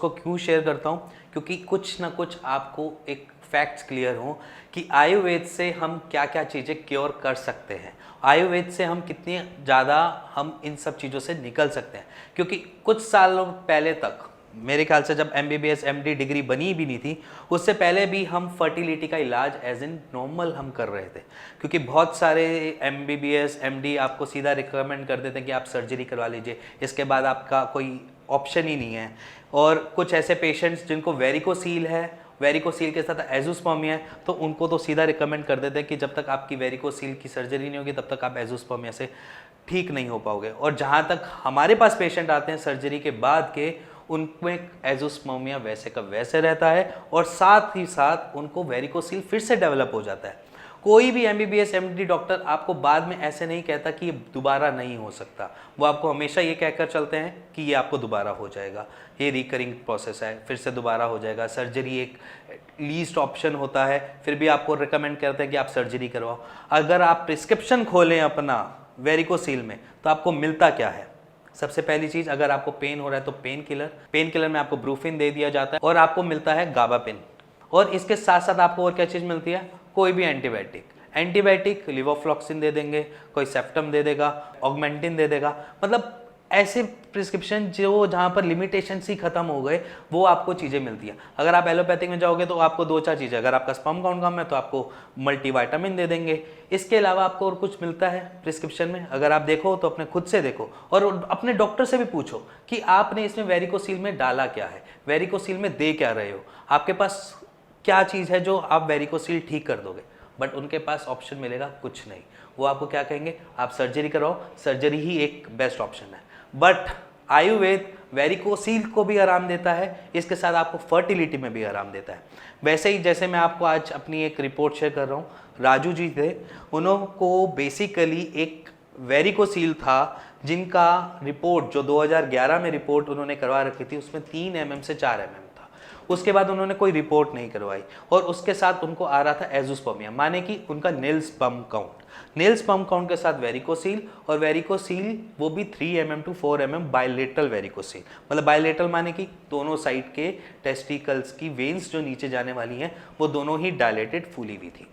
को क्यों शेयर करता हूँ, क्योंकि कुछ ना कुछ आपको एक फैक्ट्स क्लियर हो कि आयुर्वेद से हम क्या क्या चीज़ें क्योर कर सकते हैं, आयुर्वेद से हम कितनी ज़्यादा हम इन सब चीज़ों से निकल सकते हैं। क्योंकि कुछ सालों पहले तक, मेरे ख्याल से जब MBBS MD डिग्री बनी भी नहीं थी, उससे पहले भी हम फर्टिलिटी का इलाज एज इन नॉर्मल हम कर रहे थे। क्योंकि बहुत सारे MBBS MD आपको सीधा रिकमेंड कर देते हैं कि आप सर्जरी करवा लीजिए, इसके बाद आपका कोई ऑप्शन ही नहीं है। और कुछ ऐसे पेशेंट्स जिनको वेरिकोसील है, वेरिकोसील के साथ एजोस्पर्मिया है, तो उनको तो सीधा रिकमेंड कर देते हैं कि जब तक आपकी वेरिकोसील की सर्जरी नहीं होगी तब तक आप एजोस्पर्मिया से ठीक नहीं हो पाओगे। और जहाँ तक हमारे पास पेशेंट आते हैं सर्जरी के बाद के, उनमें एजोस्पर्मिया वैसे का वैसे रहता है और साथ ही साथ उनको वेरिकोसील फिर से डेवलप हो जाता है। कोई भी MBBS MD डॉक्टर आपको बाद में ऐसे नहीं कहता कि ये दोबारा नहीं हो सकता, वो आपको हमेशा ये कहकर चलते हैं कि ये आपको दोबारा हो जाएगा, ये रिकरिंग प्रोसेस है, फिर से दोबारा हो जाएगा। सर्जरी एक लीस्ट ऑप्शन होता है, फिर भी आपको रिकमेंड करते हैं कि आप सर्जरी करवाओ। अगर आप प्रिस्क्रिप्शन खोलें अपना वेरिकोसील में तो आपको मिलता क्या है? सबसे पहली चीज़, अगर आपको पेन हो रहा है तो पेन किलर में आपको ब्रूफिन दे दिया जाता है और आपको मिलता है गाबापिन। और इसके साथ साथ आपको और क्या चीज़ मिलती है? कोई भी एंटीबायोटिक लिवोफ्लॉक्सिन दे देंगे, कोई सेप्टम दे देगा, ऑगमेंटिन दे देगा। मतलब ऐसे प्रिस्क्रिप्शन जो जहाँ पर लिमिटेशन ही खत्म हो गए वो आपको चीज़ें मिलती हैं। अगर आप एलोपैथिक में जाओगे तो आपको 2-4 चीज़ें, अगर आपका स्पर्म काउंट कम है तो आपको मल्टीविटामिन दे देंगे। इसके अलावा आपको और कुछ मिलता है प्रिस्क्रिप्शन में? अगर आप देखो तो अपने खुद से देखो और अपने डॉक्टर से भी पूछो कि आपने इसमें वेरिकोसील में डाला क्या है, वेरिकोसील में दे क्या रहे हो, आपके पास क्या चीज़ है जो आप वेरिकोसील ठीक कर दोगे। बट उनके पास ऑप्शन मिलेगा कुछ नहीं। वो आपको क्या कहेंगे? आप सर्जरी कराओ, सर्जरी ही एक बेस्ट ऑप्शन है। बट आयुर्वेद वेरिकोसील को भी आराम देता है, इसके साथ आपको फर्टिलिटी में भी आराम देता है। वैसे ही जैसे मैं आपको आज अपनी एक रिपोर्ट शेयर कर रहा हूँ, राजू जी थे, उनको बेसिकली एक वेरिकोसील था जिनका रिपोर्ट जो 2011 में रिपोर्ट उन्होंने करवा रखी थी, उसमें 3 mm से 4 mm। उसके बाद उन्होंने कोई रिपोर्ट नहीं करवाई और उसके साथ उनको आ रहा था एजोस्पर्मिया, माने कि उनका नील स्पर्म काउंट के साथ वेरिकोसील, और वेरिकोसील वो भी 3 mm to 4 mm bilateral varicocele. मतलब बायलेटरल माने कि दोनों साइड के टेस्टिकल्स की वेन्स जो नीचे जाने वाली हैं वो दोनों ही डायलेटेड फूली हुई थी।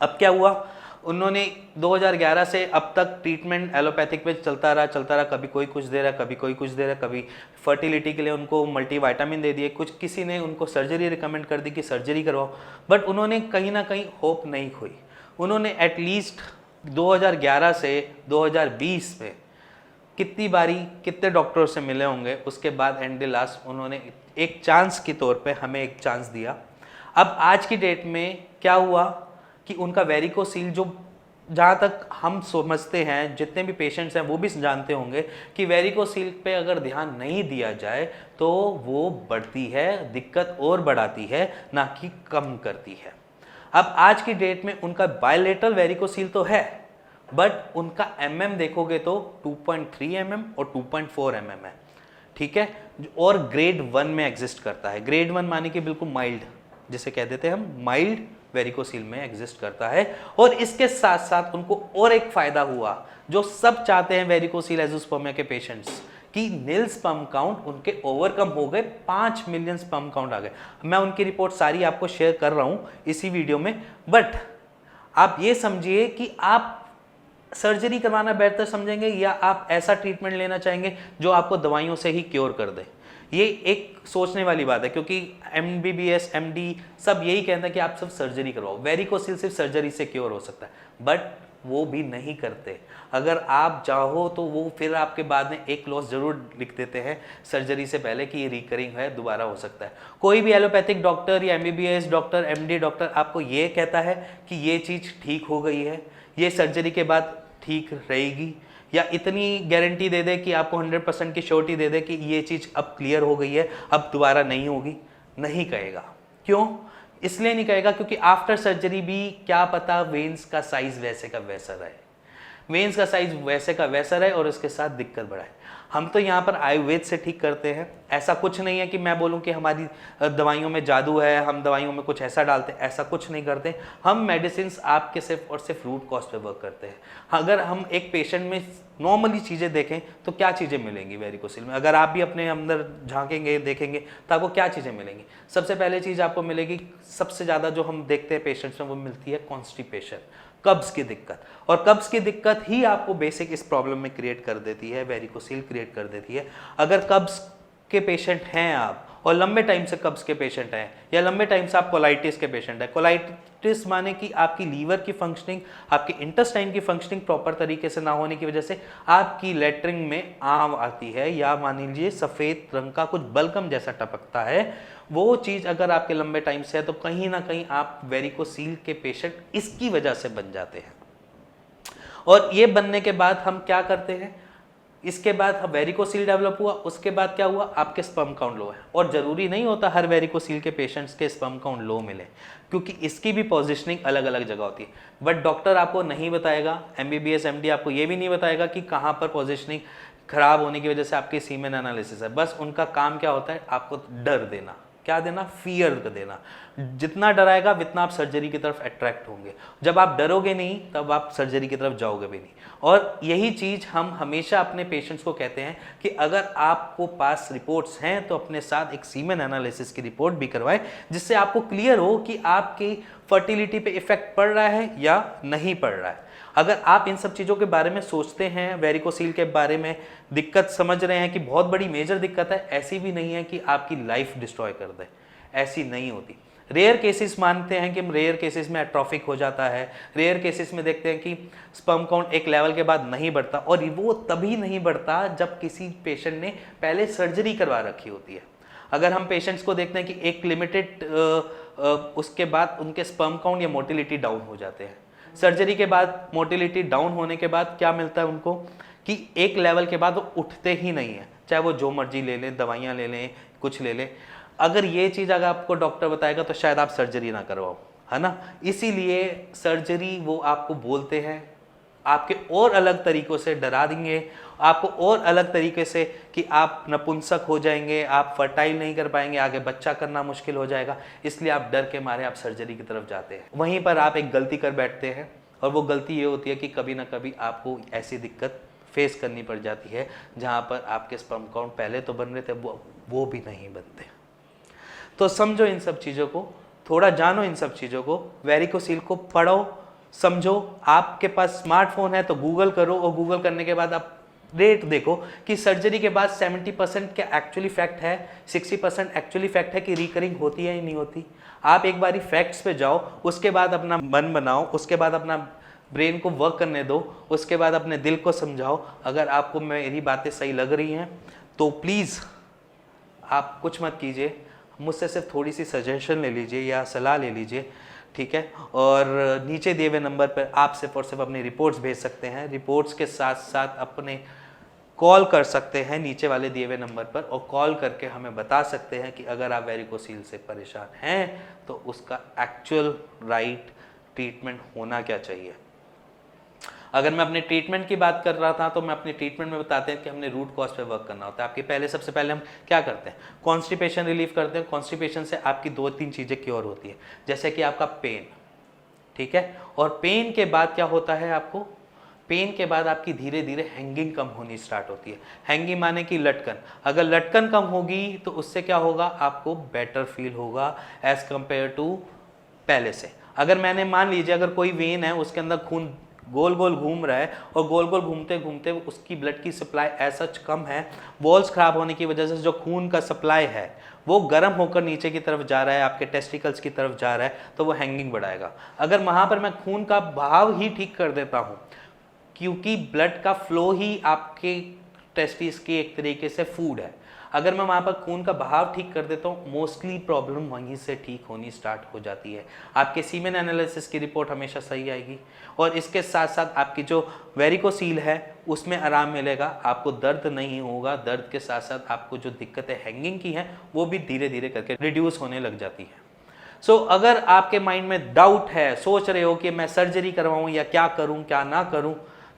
अब क्या हुआ, उन्होंने 2011 से अब तक ट्रीटमेंट एलोपैथिक पे चलता रहा, कभी कोई कुछ दे रहा, कभी कोई कुछ दे रहा, कभी फर्टिलिटी के लिए उनको मल्टीविटामिन दे दिए, कुछ किसी ने उनको सर्जरी रिकमेंड कर दी कि सर्जरी करवाओ। बट उन्होंने कहीं ना कहीं होप नहीं खोई। उन्होंने एटलीस्ट 2011 से 2020 में कितनी बारी कितने डॉक्टरों से मिले होंगे, उसके बाद एंड लास्ट उन्होंने एक चांस के तौर पे हमें एक चांस दिया। अब आज की डेट में क्या हुआ कि उनका वेरिकोसील, जो जहाँ तक हम समझते हैं, जितने भी पेशेंट्स हैं वो भी जानते होंगे कि वेरिकोसील पे अगर ध्यान नहीं दिया जाए तो वो बढ़ती है, दिक्कत और बढ़ाती है, ना कि कम करती है। अब आज की डेट में उनका बायलेटरल वेरिकोसील तो है, बट उनका mm देखोगे तो 2.3 mm और 2.4 mm है, ठीक है, और ग्रेड 1 में एग्जिस्ट करता है। ग्रेड 1 माने कि बिल्कुल माइल्ड, जिसे कह देते हैं हम, माइल्ड वेरिकोसील में एग्जिस्ट करता है। और इसके साथ साथ उनको और एक फायदा हुआ जो सब चाहते हैं वेरिकोसील एजोस्पर्मिया के पेशेंट्स, कि नील स्पर्म काउंट उनके ओवरकम हो गए, 5 मिलियन स्पर्म काउंट आ गए। मैं उनकी रिपोर्ट सारी आपको शेयर कर रहा हूं इसी वीडियो में। बट आप ये समझिए कि आप सर्जरी करवाना बेहतर समझेंगे या आप ऐसा ट्रीटमेंट लेना चाहेंगे जो आपको दवाइयों से ही क्योर कर दे। ये एक सोचने वाली बात है, क्योंकि MBBS MD सब यही कहते हैं कि आप सब सर्जरी करवाओ, वेरिकोसील सिर्फ सर्जरी से क्योर हो सकता है, बट वो भी नहीं करते। अगर आप चाहो तो वो फिर आपके बाद में एक क्लॉज जरूर लिख देते हैं सर्जरी से पहले कि ये रिकरिंग है, दोबारा हो सकता है। कोई भी एलोपैथिक डॉक्टर या MBBS डॉक्टर MD डॉक्टर आपको ये कहता है कि ये चीज़ ठीक हो गई है, ये सर्जरी के बाद ठीक रहेगी, या इतनी गारंटी दे दे कि आपको 100% की श्योरिटी दे दे कि ये चीज़ अब क्लियर हो गई है, अब दोबारा नहीं होगी, नहीं कहेगा। क्यों? इसलिए नहीं कहेगा क्योंकि आफ्टर सर्जरी भी क्या पता वेन्स का साइज वैसे का वैसा रहे, वेन्स का साइज वैसे का वैसा रहे और उसके साथ दिक्कत बढ़ाए। हम तो यहाँ पर आयुर्वेद से ठीक करते हैं। ऐसा कुछ नहीं है कि मैं बोलूँ कि हमारी दवाइयों में जादू है, हम दवाइयों में कुछ ऐसा डालते हैं, ऐसा कुछ नहीं करते। हम मेडिसिन आपके सिर्फ और सिर्फ रूट कॉज पे वर्क करते हैं। अगर हम एक पेशेंट में नॉर्मली चीज़ें देखें तो क्या चीज़ें मिलेंगी वेरिकोसिल में, अगर आप भी अपने अंदर झांकेंगे देखेंगे तो आपको क्या चीज़ें मिलेंगी। सबसे पहले चीज़ आपको मिलेगी, सबसे ज़्यादा जो हम देखते हैं पेशेंट्स में, वो मिलती है कॉन्स्टिपेशन, कब्ज की दिक्कत। और कब्ज की दिक्कत ही आपको बेसिक इस प्रॉब्लम में क्रिएट कर देती है, वेरिकोसिल क्रिएट कर देती है। अगर कब्ज के पेशेंट हैं आप और लंबे टाइम से कब्ज के पेशेंट हैं, या लंबे टाइम से आप कोलाइटिस के पेशेंट हैं, कोलाइटिस माने कि आपकी लीवर की फंक्शनिंग, आपकी इंटेस्टाइन की फंक्शनिंग प्रॉपर तरीके से ना होने की वजह से आपकी लेटरिन में आम आती है, या मान लीजिए सफ़ेद रंग का कुछ बलगम जैसा टपकता है, वो चीज़ अगर आपके लंबे टाइम से है तो कहीं ना कहीं आप वेरिकोसील के पेशेंट इसकी वजह से बन जाते हैं। और ये बनने के बाद हम क्या करते हैं, इसके बाद वेरिकोसील डेवलप हुआ, उसके बाद क्या हुआ, आपके स्पर्म काउंट लो है। और ज़रूरी नहीं होता हर वेरिकोसील के पेशेंट्स के स्पर्म काउंट लो मिले, क्योंकि इसकी भी पोजीशनिंग अलग अलग जगह होती है। बट डॉक्टर आपको नहीं बताएगा, MBBS MD आपको ये भी नहीं बताएगा कि कहाँ पर पोजीशनिंग खराब होने की वजह से आपकी सीमेन एनालिसिस है। बस उनका काम क्या होता है, आपको डर देना। क्या देना, फियर देना। जितना डराएगा उतना आप सर्जरी की तरफ अट्रैक्ट होंगे। जब आप डरोगे नहीं तब आप सर्जरी की तरफ जाओगे भी नहीं। और यही चीज़ हम हमेशा अपने पेशेंट्स को कहते हैं कि अगर आपको पास रिपोर्ट्स हैं तो अपने साथ एक सीमेन एनालिसिस की रिपोर्ट भी करवाएं, जिससे आपको क्लियर हो कि आपकी फर्टिलिटी पे इफेक्ट पड़ रहा है या नहीं पड़ रहा है। अगर आप इन सब चीज़ों के बारे में सोचते हैं, वेरिकोसील के बारे में दिक्कत समझ रहे हैं कि बहुत बड़ी मेजर दिक्कत है, ऐसी भी नहीं है कि आपकी लाइफ डिस्ट्रॉय कर दे, ऐसी नहीं होती। रेयर केसेस मानते हैं कि रेयर केसेस में एट्रोफिक हो जाता है, रेयर केसेस में देखते हैं कि स्पर्म काउंट एक लेवल के बाद नहीं बढ़ता, और वो तभी नहीं बढ़ता जब किसी पेशेंट ने पहले सर्जरी करवा रखी होती है। अगर हम पेशेंट्स को देखते हैं कि एक लिमिटेड उसके बाद उनके स्पर्म काउंट या मोटिलिटी डाउन हो जाते हैं। सर्जरी के बाद मोटिलिटी डाउन होने के बाद क्या मिलता है उनको, कि एक लेवल के बाद वो उठते ही नहीं है, चाहे वो जो मर्जी ले लें, दवाइयाँ ले लें, कुछ ले लें। अगर ये चीज़ अगर आपको डॉक्टर बताएगा तो शायद आप सर्जरी ना करवाओ, है ना। इसीलिए सर्जरी वो आपको बोलते हैं, आपके और अलग तरीक़ों से डरा देंगे, आपको और अलग तरीके से कि आप नपुंसक हो जाएंगे, आप फर्टाइल नहीं कर पाएंगे, आगे बच्चा करना मुश्किल हो जाएगा। इसलिए आप डर के मारे आप सर्जरी की तरफ जाते हैं। वहीं पर आप एक गलती कर बैठते हैं, और वो गलती ये होती है कि कभी ना कभी आपको ऐसी दिक्कत फेस करनी पड़ जाती है जहाँ पर आपके स्पर्म काउंट पहले तो बन रहे थे वो भी नहीं बनते। तो समझो इन सब चीज़ों को, थोड़ा जानो इन सब चीज़ों को, वेरिकोसील को पढ़ो, समझो। आपके पास स्मार्टफोन है तो गूगल करो, और गूगल करने के बाद आप रेट देखो कि सर्जरी के बाद 70% क्या एक्चुअली फैक्ट है, 60% एक्चुअली फैक्ट है कि रिकरिंग होती है या नहीं होती। आप एक बारी फैक्ट्स पे जाओ, उसके बाद अपना मन बनाओ, उसके बाद अपना ब्रेन को वर्क करने दो, उसके बाद अपने दिल को समझाओ। अगर आपको मेरी बातें सही लग रही हैं तो प्लीज़ आप कुछ मत कीजिए, मुझसे सिर्फ थोड़ी सी सजेशन ले लीजिए या सलाह ले लीजिए, ठीक है। और नीचे दिए हुए नंबर पर आप सिर्फ और सिर्फ अपनी रिपोर्ट्स भेज सकते हैं। रिपोर्ट्स के साथ साथ अपने कॉल कर सकते हैं नीचे वाले दिए हुए नंबर पर, और कॉल करके हमें बता सकते हैं कि अगर आप वेरिकोसील से परेशान हैं तो उसका एक्चुअल राइट ट्रीटमेंट होना क्या चाहिए। अगर मैं अपने ट्रीटमेंट की बात कर रहा था तो मैं अपने ट्रीटमेंट में बताते हैं कि हमने रूट कॉज पे वर्क करना होता है। आपके पहले सबसे पहले हम क्या करते हैं, कॉन्स्टिपेशन रिलीफ करते हैं। कॉन्स्टिपेशन से आपकी 2-3 चीज़ें क्योर होती है, जैसे कि आपका पेन, ठीक है। और पेन के बाद क्या होता है, आपको पेन के बाद आपकी धीरे धीरे हैंगिंग कम होनी स्टार्ट होती है। हैंगिंग माने कि लटकन, अगर लटकन कम होगी तो उससे क्या होगा, आपको बेटर फील होगा एज कंपेयर टू पहले से। अगर मैंने मान लीजिए अगर कोई वेन है उसके अंदर खून गोल गोल घूम रहा है, और गोल गोल घूमते घूमते उसकी ब्लड की सप्लाई ऐसा कम है, वॉल्स खराब होने की वजह से जो खून का सप्लाई है वो गर्म होकर नीचे की तरफ जा रहा है, आपके टेस्टिकल्स की तरफ जा रहा है, तो वो हैंगिंग बढ़ाएगा। अगर वहाँ पर मैं खून का बहाव ही ठीक कर देता हूँ, क्योंकि ब्लड का फ्लो ही आपके टेस्टिस की एक तरीके से फूड है, अगर मैं वहाँ पर खून का बहाव ठीक कर देता हूँ, मोस्टली प्रॉब्लम वहीं से ठीक होनी स्टार्ट हो जाती है। आपके सीमेन एनालिसिस की रिपोर्ट हमेशा सही आएगी, और इसके साथ साथ आपकी जो वेरिकोसील है उसमें आराम मिलेगा, आपको दर्द नहीं होगा। दर्द के साथ साथ आपको जो दिक्कतें हैंगिंग की हैं वो भी धीरे धीरे करके रिड्यूस होने लग जाती है। सो अगर आपके माइंड में डाउट है, सोच रहे हो कि मैं सर्जरी करवाऊँ या क्या करूँ क्या ना करूँ,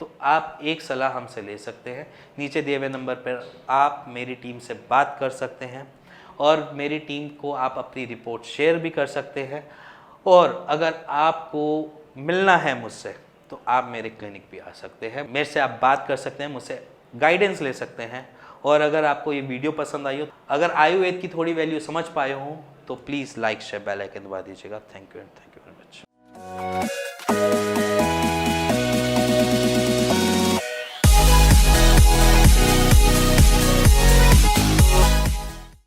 तो आप एक सलाह हमसे ले सकते हैं। नीचे दिए हुए नंबर पर आप मेरी टीम से बात कर सकते हैं और मेरी टीम को आप अपनी रिपोर्ट शेयर भी कर सकते हैं। और अगर आपको मिलना है मुझसे तो आप मेरे क्लिनिक भी आ सकते हैं, मेरे से आप बात कर सकते हैं, मुझसे गाइडेंस ले सकते हैं। और अगर आपको ये वीडियो पसंद आई हो, अगर आयुर्वेद की थोड़ी वैल्यू समझ पाए हो तो please like share bell icon दबा दीजिएगा। Thank you and thank you very much.